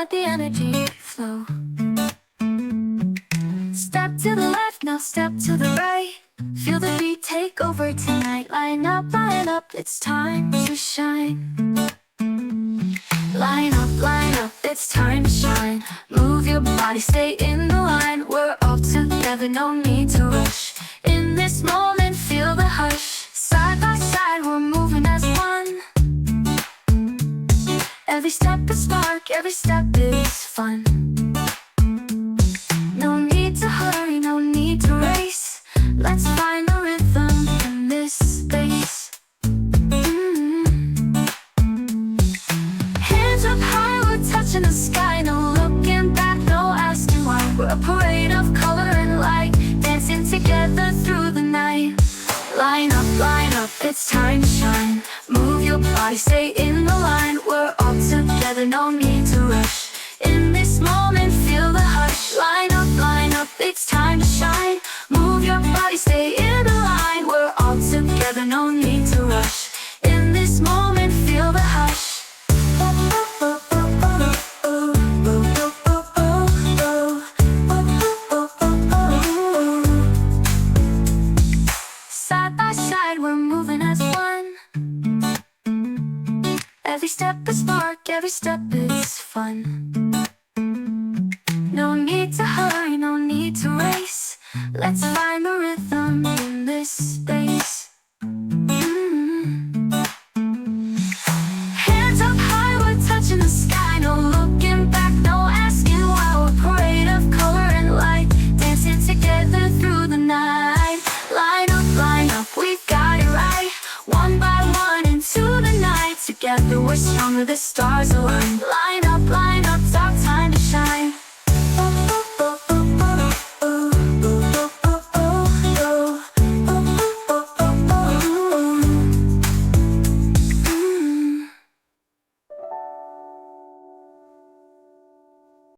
let the energy flow. Step to the left, now step to the right. Feel the beat take over tonight. Line up, it's time to shine. Line up, it's time to shine. Move your body, stay in the line. We're all together, no need to rush. In this moment, feel the hush. Side by side, we're moving as one. Every step is spark, every step is fun. No need to hurry, no need to race. Let's find the rhythm in this space. Hands up high, we're touching the sky. No looking back, no asking why. We're a parade of color and light, dancing together through the night. Line up, it's time to shine. Move your body, stay in the line. We're all together, no need to rush. In this moment, feel the hush. Line up, it's time to shine. Move your body, stay in the line. We're all together, no need to rush. In this moment, feel the hush. Side by side, we're moving as one. Every step is spark, every step is fun. No need to hurry, no need to race. Let's find the rhythm in this space. Hands up high, we're touching the sky. No looking back, no asking why. We're a parade of color and light, dancing together through the night. Line up, we've got it right. One by one into the night. Together we're stronger, the stars align.